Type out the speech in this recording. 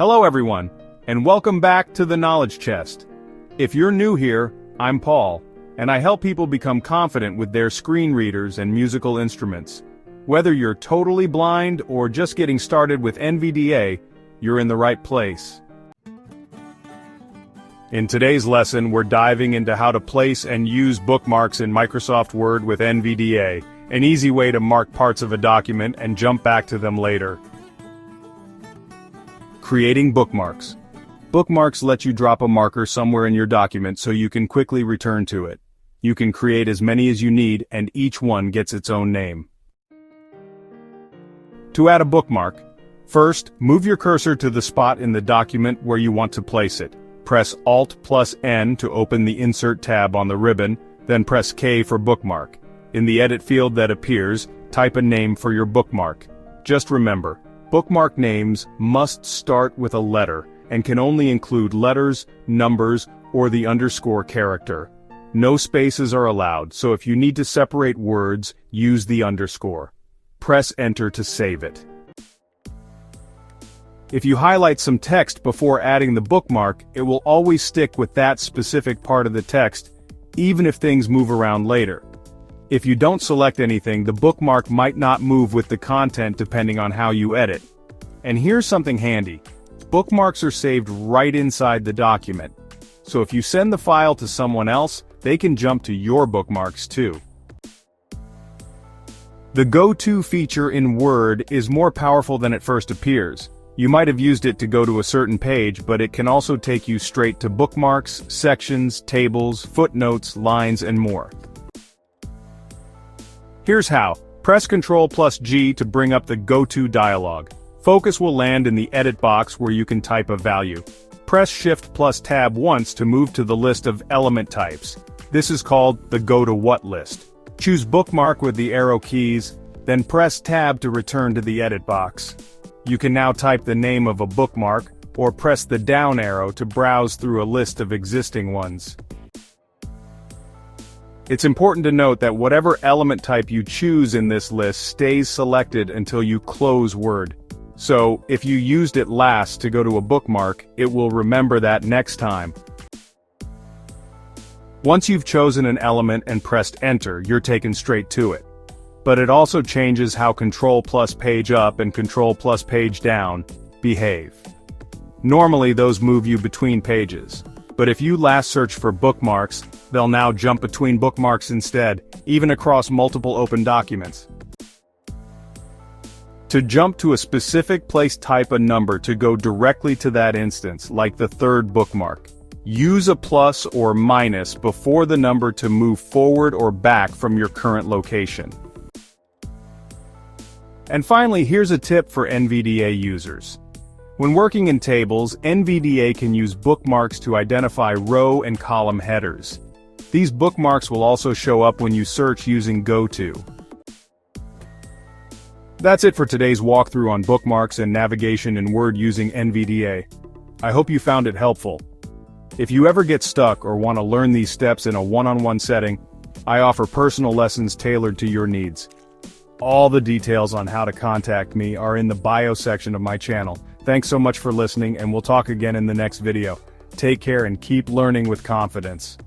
Hello everyone, and welcome back to the Knowledge Chest. If you're new here, I'm Paul, and I help people become confident with their screen readers and musical instruments. Whether you're totally blind or just getting started with NVDA, you're in the right place. In today's lesson, we're diving into how to place and use bookmarks in Microsoft Word with NVDA, an easy way to mark parts of a document and jump back to them later. Creating bookmarks. Bookmarks let you drop a marker somewhere in your document so you can quickly return to it. You can create as many as you need, and each one gets its own name. To add a bookmark, first, move your cursor to the spot in the document where you want to place it. Press Alt+N to open the Insert tab on the ribbon, then press K for bookmark. In the edit field that appears, type a name for your bookmark. Just remember, bookmark names must start with a letter and can only include letters, numbers, or the underscore character. No spaces are allowed, so if you need to separate words, use the underscore. Press Enter to save it. If you highlight some text before adding the bookmark, it will always stick with that specific part of the text, even if things move around later. If you don't select anything, the bookmark might not move with the content depending on how you edit. And here's something handy. Bookmarks are saved right inside the document. So if you send the file to someone else, they can jump to your bookmarks too. The GoTo feature in Word is more powerful than it first appears. You might have used it to go to a certain page, but it can also take you straight to bookmarks, sections, tables, footnotes, lines, and more. Here's how. Press Ctrl+G to bring up the GoTo dialog. Focus will land in the edit box where you can type a value. Press Shift+Tab once to move to the list of element types. This is called the Go to What list. Choose Bookmark with the arrow keys, then press Tab to return to the edit box. You can now type the name of a bookmark, or press the down arrow to browse through a list of existing ones. It's important to note that whatever element type you choose in this list stays selected until you close Word. So, if you used it last to go to a bookmark, it will remember that next time. Once you've chosen an element and pressed Enter, you're taken straight to it. But it also changes how Ctrl+Page up and Ctrl+Page down behave. Normally those move you between pages. But if you last search for bookmarks, they'll now jump between bookmarks instead, even across multiple open documents. To jump to a specific place, type a number to go directly to that instance, like the third bookmark. Use a plus or minus before the number to move forward or back from your current location. And finally, here's a tip for NVDA users. When working in tables, NVDA can use bookmarks to identify row and column headers. These bookmarks will also show up when you search using GoTo. That's it for today's walkthrough on bookmarks and navigation in Word using NVDA. I hope you found it helpful. If you ever get stuck or want to learn these steps in a one-on-one setting, I offer personal lessons tailored to your needs. All the details on how to contact me are in the bio section of my channel. Thanks so much for listening, and we'll talk again in the next video. Take care and keep learning with confidence.